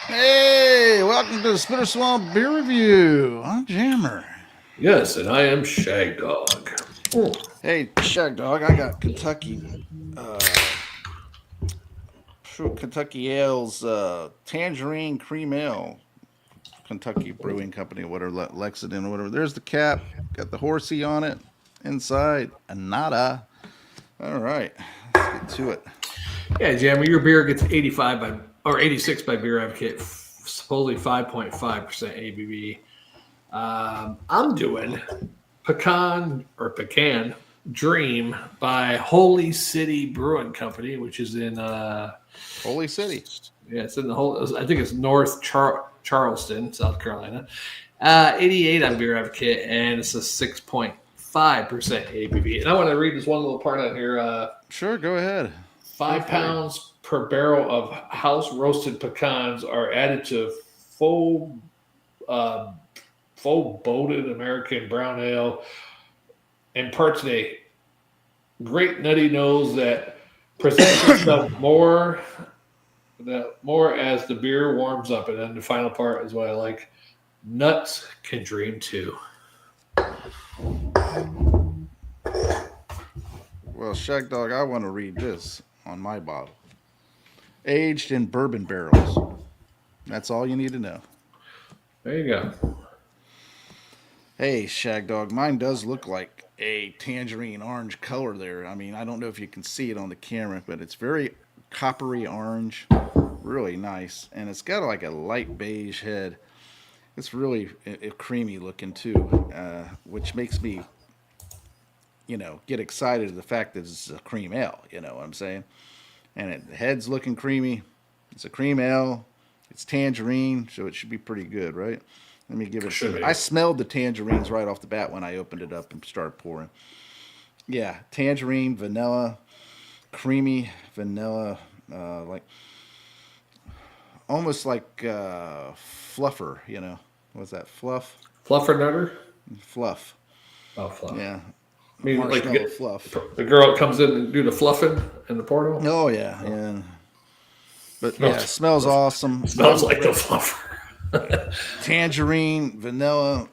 Hey, welcome to the Spitter Swamp Beer Review. I'm Jammer. Yes, and I am Shagdog. Hey, Shagdog, I got Kentucky Ale's Tangerine Cream Ale. Kentucky Brewing Company, whatever, Lexington, or whatever. There's the cap. Got the horsey on it. Inside, a nada. All right, let's get to it. Yeah, Jammer, your beer gets 85 by or 86 by Beer Advocate, supposedly 5.5% ABV. I'm doing Pecan Dream by Holy City Brewing Company, which is in Holy City. Yeah, it's in the whole. I think it's North Charleston, South Carolina. 88 on Beer Advocate, and it's a 6.5% ABV. And I want to read this one little part on here. Sure, go ahead. 5 pounds per barrel of house roasted pecans are added to full boated American brown ale, imparts a great nutty nose that presents itself more as the beer warms up. And then the final part is what I like. Nuts can dream too. Well, Shagdog, I want to read this on my bottle. Aged in bourbon barrels. That's all you need to know. There you go. Hey, Shagdog, mine does look like a tangerine orange color there. I mean, I don't know if you can see it on the camera, but it's very coppery orange. Really nice. And it's got like a light beige head. It's really creamy looking too, which makes me, get excited at the fact that it's a cream ale. You know what I'm saying? And the head's looking creamy. It's a cream ale. It's tangerine, so it should be pretty good, right? Let me give it a shot. I smelled the tangerines right off the bat when I opened it up and started pouring. Yeah, tangerine, vanilla, creamy vanilla, like almost like fluffer. What's that? Fluff. Fluffer nutter. Fluff. Oh, fluff. Yeah. I mean, marshmallow fluff. The girl that comes in and do the fluffing in the portal. Oh yeah, yeah. But yeah, it smells awesome. It smells like the fluffer. Tangerine, vanilla,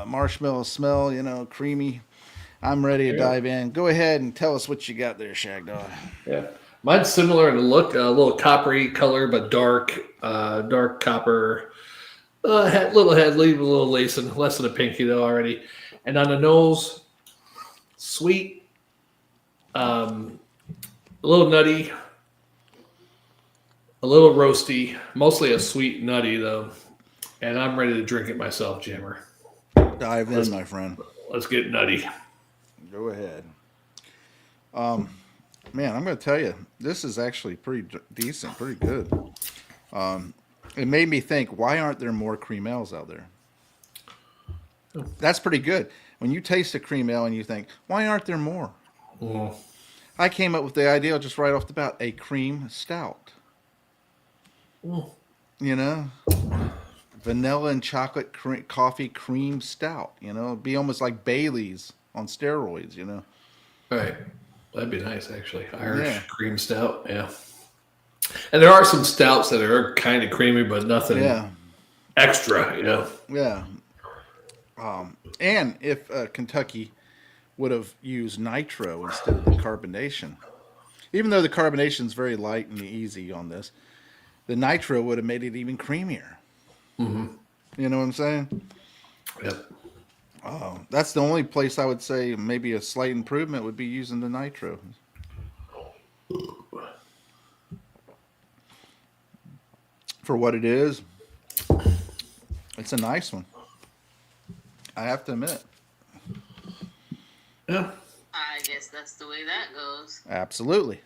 marshmallow smell. Creamy. I'm ready to dive in. Go ahead and tell us what you got there, Shagdog. Yeah, mine's similar in the look, a little coppery color, but dark copper. Little head, leave a little lacing, less than a pinky though already. And on the nose, sweet, a little nutty, a little roasty, mostly a sweet nutty though. And I'm ready to drink it myself, Jammer. Dive in, my friend. Let's get nutty. Go ahead. Man, I'm going to tell you, this is actually pretty decent, pretty good. It made me think, why aren't there more cream ales out there? That's pretty good. When you taste a cream ale and you think, why aren't there more? Mm. I came up with the idea just right off the bat, a cream stout. Mm. Vanilla and chocolate coffee cream stout. It'd be almost like Bailey's on steroids. Right. That'd be nice, actually. Irish cream stout. Yeah. And there are some stouts that are kind of creamy, but nothing extra. Yeah. And if Kentucky would have used nitro instead of the carbonation, even though the carbonation is very light and easy on this, the nitro would have made it even creamier. Mm-hmm. You know what I'm saying? Yep. That's the only place I would say maybe a slight improvement would be using the nitro. For what it is, it's a nice one. I have to admit. Yeah. I guess that's the way that goes. Absolutely.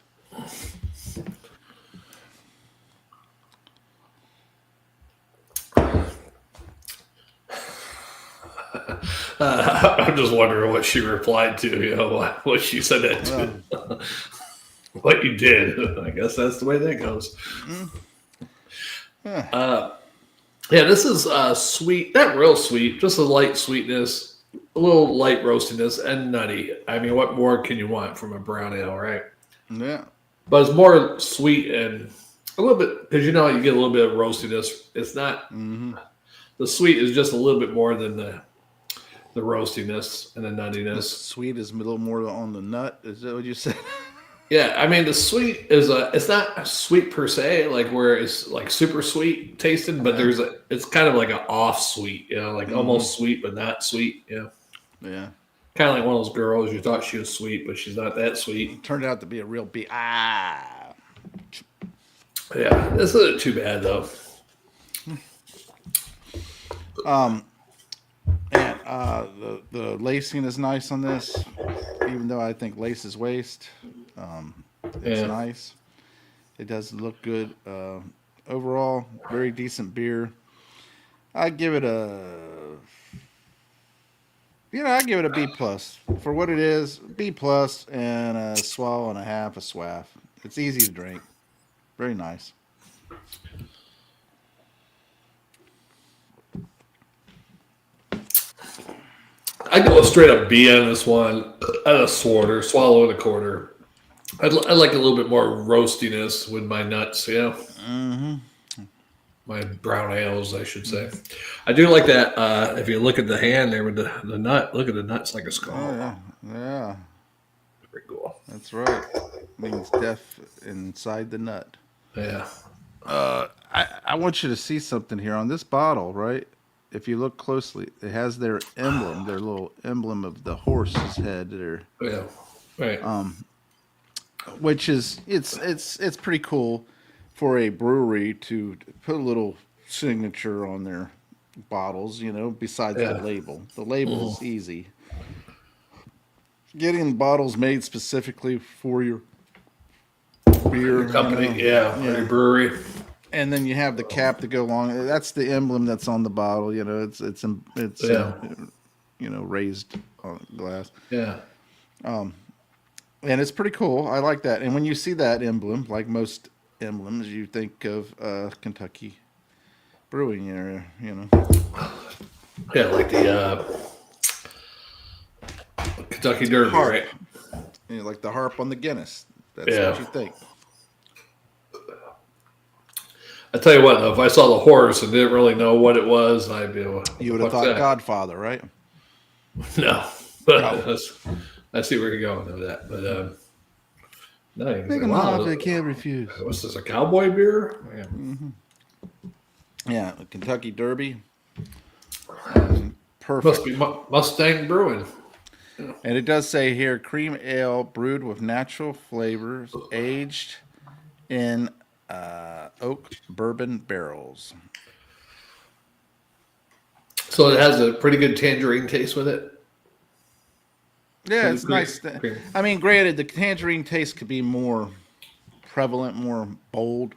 I'm just wondering what she replied to, what she said that to. What you did. I guess that's the way that goes. Yeah, this is sweet, not real sweet, just a light sweetness, a little light roastiness, and nutty. I mean, what more can you want from a brown ale, right? Yeah. But it's more sweet and A little bit, because you know you get a little bit of roastiness. It's not the sweet is just a little bit more than the roastiness and the The nuttiness. sweet is a little more on the nut. Is that what you said? Yeah, I mean the sweet is it's not sweet per se, like where it's like super sweet tasting, but it's kind of like an off sweet, you know, like almost sweet but not sweet, you know. Yeah. Kind of like one of those girls you thought she was sweet, but she's not that sweet. Turned out to be a real beat. Ah. Yeah, this isn't too bad though. And the lacing is nice on this, even though I think lace is waste. It's nice. It does look good. Overall, very decent beer. I give it I give it a B plus for what it is. B plus and a swallow and a half, a swaff. It's easy to drink. Very nice. I go straight up B on this one. At a swallow and a quarter. I like a little bit more roastiness with my nuts, you know. My brown ales, I should say. I do like that. If you look at the hand there with the nut, look at the nuts like a skull. Oh, yeah. Pretty cool. That's right. Means death inside the nut. Yeah. I want you to see something here on this bottle, right? If you look closely, it has their emblem, their little emblem of the horse's head there. Yeah. Right. Which is it's pretty cool for a brewery to put a little signature on their bottles, you know, besides the label. The label is easy. Getting bottles made specifically for your beer Your company, your brewery. And then you have the cap to go along. That's the emblem that's on the bottle. You know, it's raised on glass. Yeah. And it's pretty cool. I like that. And when you see that emblem, like most emblems, you think of Kentucky Brewing area. You know. Yeah, like the Kentucky Derby, Harp. right? You know, like the harp on the Guinness. That's what you think. I tell you what, though, if I saw the horse and didn't really know what it was, I'd be able to. You would have thought Godfather, right? No, but I see where you're going with that. But no, Pick them off, they can't refuse. What's this, a cowboy beer? Yeah, a Kentucky Derby. Perfect. Must be Mustang Brewing. And it does say here, cream ale brewed with natural flavors, aged in oak bourbon barrels. So it has a pretty good tangerine taste with it. Yeah, it's nice. I mean, granted, the tangerine taste could be more prevalent, more bold,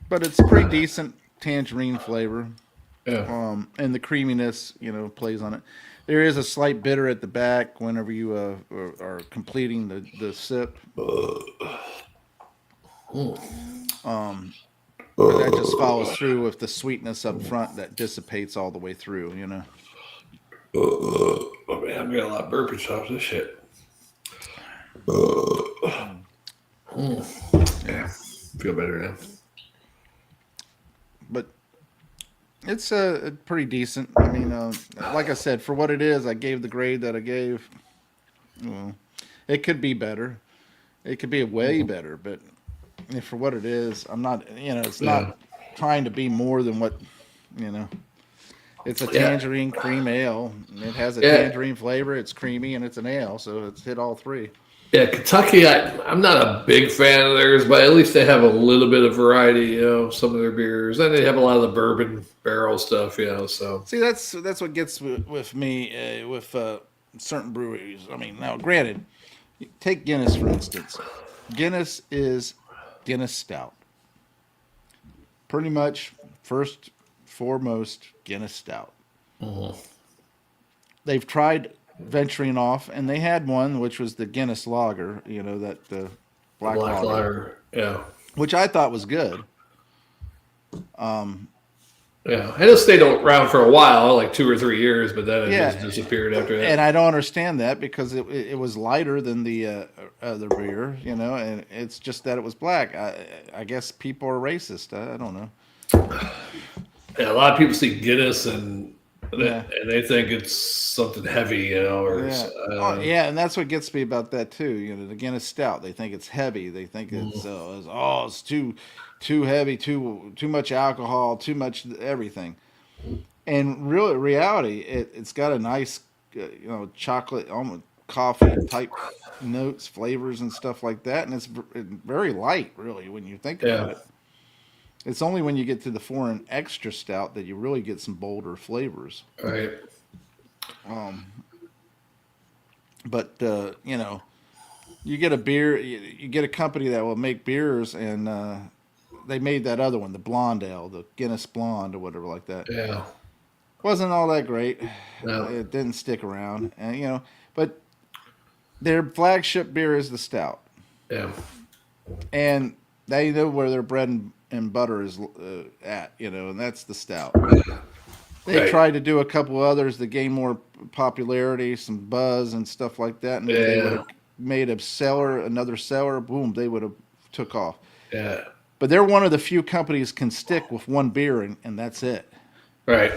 but it's pretty decent tangerine flavor. Yeah. And the creaminess, plays on it. There is a slight bitter at the back whenever you are completing the sip. But that just follows through with the sweetness up front that dissipates all the way through, Oh man, I'm getting a lot of burpees off this shit. Yeah, feel better now. But it's pretty decent. I mean, like I said, for what it is, I gave the grade that I gave. Well, it could be better. It could be way better, but for what it is, I'm not. It's not trying to be more than what. It's a tangerine cream ale. It has a tangerine flavor. It's creamy and it's an ale, so it's hit all three. Yeah, Kentucky. I'm not a big fan of theirs, but at least they have a little bit of variety. Some of their beers, and they have a lot of the bourbon barrel stuff. So see, that's what gets with me with certain breweries. I mean, now granted, take Guinness for instance. Guinness is Guinness Stout. Pretty much first, foremost, Guinness Stout. They've tried venturing off, and they had one which was the Guinness Lager. That the black lager, yeah, which I thought was good. Yeah, and it stayed around for a while, like 2 or 3 years, but then it just disappeared after that. And I don't understand that because it was lighter than the other beer, you know, and it's just that it was black. I guess people are racist. I don't know. Yeah, a lot of people see Guinness and they think it's something heavy, you know, or and that's what gets me about that too. You know, the Guinness Stout, they think it's heavy. They think it's too heavy, too much alcohol, too much everything. And real reality, it's got a nice, chocolate, almost coffee type notes, flavors, and stuff like that. And it's very light, really, when you think about it. It's only when you get to the foreign extra stout that you really get some bolder flavors. Right. But you get a beer, you get a company that will make beers, and they made that other one, the Blonde Ale, the Guinness Blonde or whatever like that. Yeah. Wasn't all that great. No. It didn't stick around, and but their flagship beer is the stout. Yeah. And they know where their bread and butter is at, and that's the stout. They tried to do a couple others to gain more popularity, some buzz and stuff like that, and if they would have made another cellar, boom, they would have took off. Yeah. But they're one of the few companies can stick with one beer, and that's it. Right.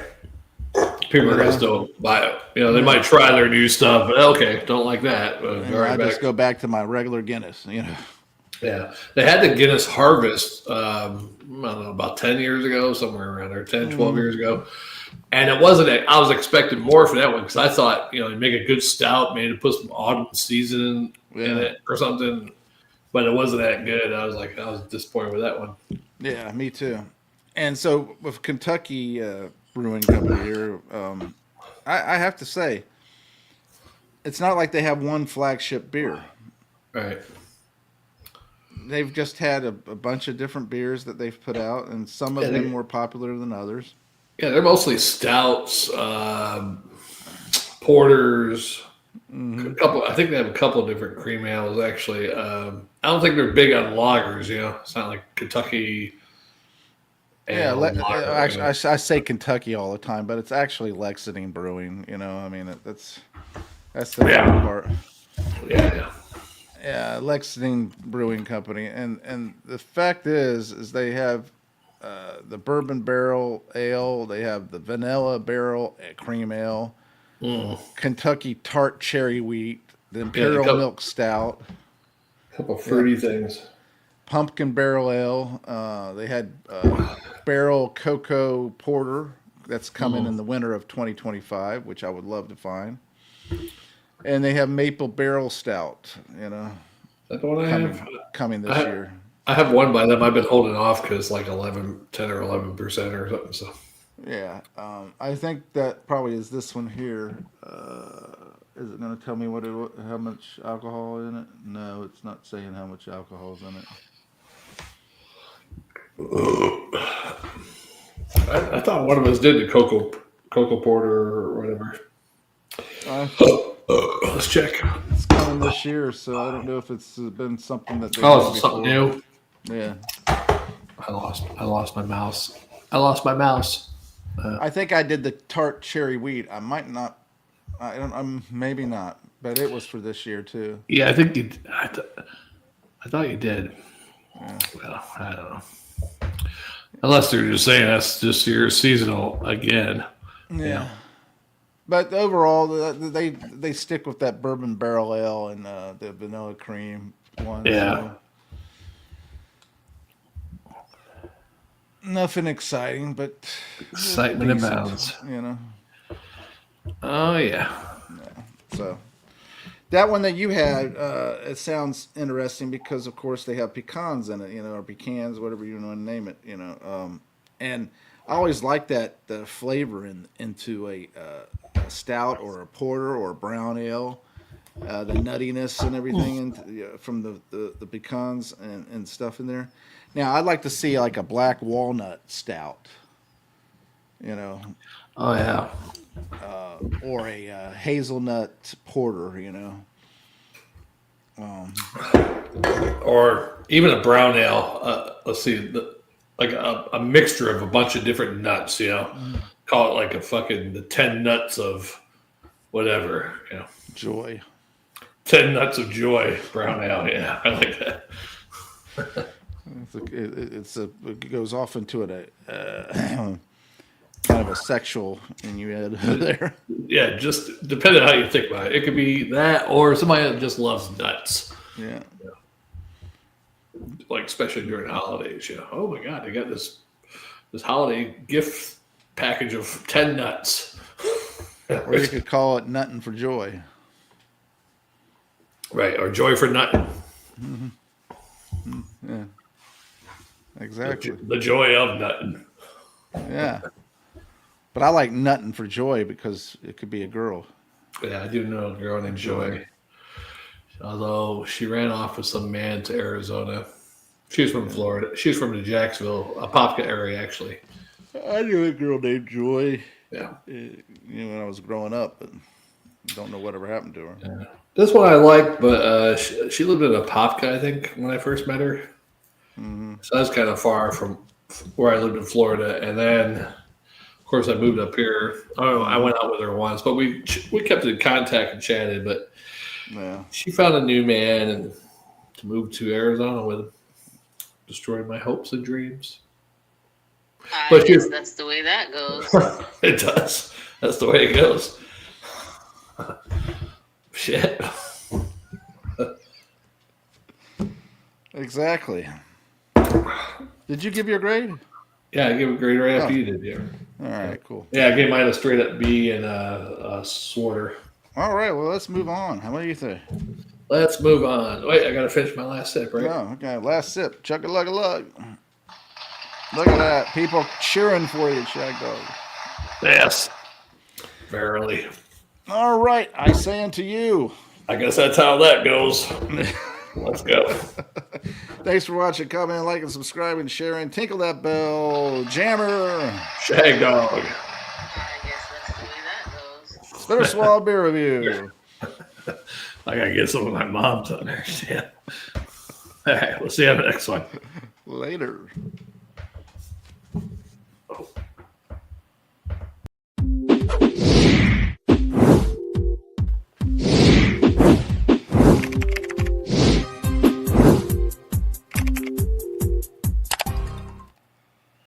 People are going to still buy it. They might try their new stuff, but okay, don't like that. I just go back to my regular Guinness, Yeah. They had the Guinness Harvest, I don't know, about 10 years ago, somewhere around there, 10, 12 years ago. And it wasn't, I was expecting more for that one because I thought, you'd make a good stout, maybe put some autumn seasoning in it or something. But it wasn't that good. I was disappointed with that one. Yeah, me too. And so with Kentucky Brewing Company here, I have to say, it's not like they have one flagship beer. Right. They've just had a bunch of different beers that they've put out, and some of them more popular than others. Yeah, they're mostly stouts, porters. Mm-hmm. I think they have a couple of different cream ales, actually. I don't think they're big on lagers, It's not like Kentucky. Actually, I say Kentucky all the time, but it's actually Lexington Brewing. I mean, that's the part. Yeah. Yeah, Lexington Brewing Company, and the fact is they have the bourbon barrel ale, they have the vanilla barrel cream ale, Kentucky tart cherry wheat, the imperial milk stout, a couple fruity things, pumpkin barrel ale. They had barrel cocoa porter that's coming in the winter of 2025, which I would love to find. And they have maple barrel stout, That's what I have coming this year. I have one by them. I've been holding off because 10 or 11% or something. So yeah, I think that probably is this one here. Is it going to tell me how much alcohol in it? No, it's not saying how much alcohol is in it. I thought one of us did the cocoa porter or whatever. Let's check. It's coming this year, so I don't know if it's been something that they did something new. Yeah. I lost my mouse. I think I did the tart cherry wheat. I might not. I'm maybe not, but it was for this year too. Yeah, I think you. I thought you did. Yeah. Well, I don't know. Unless they're just saying that's just your seasonal again. Yeah. But overall, they stick with that bourbon barrel ale and the vanilla cream one. Yeah. So nothing exciting, but excitement abounds. Oh yeah. So that one that you had, it sounds interesting because, of course, they have pecans in it, or pecans, whatever you want to name it, and I always like that the flavor into a stout or a porter or a brown ale, the nuttiness and everything from the pecans and stuff in there. Now, I'd like to see like a black walnut stout, Oh yeah. or a hazelnut porter, or even a brown ale. Let's see. like a mixture of a bunch of different nuts. Call it like a fucking the 10 nuts of whatever. Joy. 10 nuts of joy brown ale. Yeah, I like that. It goes off into kind of a sexual innuendo there. Yeah, just depending on how you think about it. It could be that or somebody that just loves nuts. Yeah. Like especially during the holidays. Oh my God, they got this holiday gift package of 10 nuts. Or you could call it nutting for joy. Right, or joy for nutting. Yeah. Exactly. The joy of nutting. Yeah. But I like nutting for joy because it could be a girl. Yeah, I do know a girl named Joy. Although she ran off with some man to Arizona. She's from Florida. She's from the Jacksonville, Apopka area, actually. I knew a girl named Joy. Yeah. When I was growing up, but don't know whatever happened to her. Yeah. This one I liked, but she lived in Apopka, I think, when I first met her. Mm-hmm. So that's kind of far from where I lived in Florida. And then, of course, I moved up here. I don't know, I went out with her once, but we kept in contact and chatted. But Yeah. she found a new man and to move to Arizona with him. Destroyed my hopes and dreams. I guess that's the way that goes. It does. That's the way it goes. Shit. Exactly. Did you give your grade? Yeah, I gave a grade right after you did, yeah. All right, cool. Yeah, I gave mine a straight up B and a Swarter. All right, well, let's move on. How do you think? Let's move on. Wait, I got to finish my last sip, right? Oh, okay. Last sip. Chug-a-lug-a-lug. Look at that. People cheering for you, Shagdog. Yes. Verily. All right. I say unto you. I guess that's how that goes. Let's go. Thanks for watching. Comment, like, and subscribe, and sharing. Tinkle that bell. Jammer. Shagdog. I guess that's the way that goes. Spitter Swallow Beer Review. I got to get some of my mom to understand. All right, we'll see you on the next one. Later.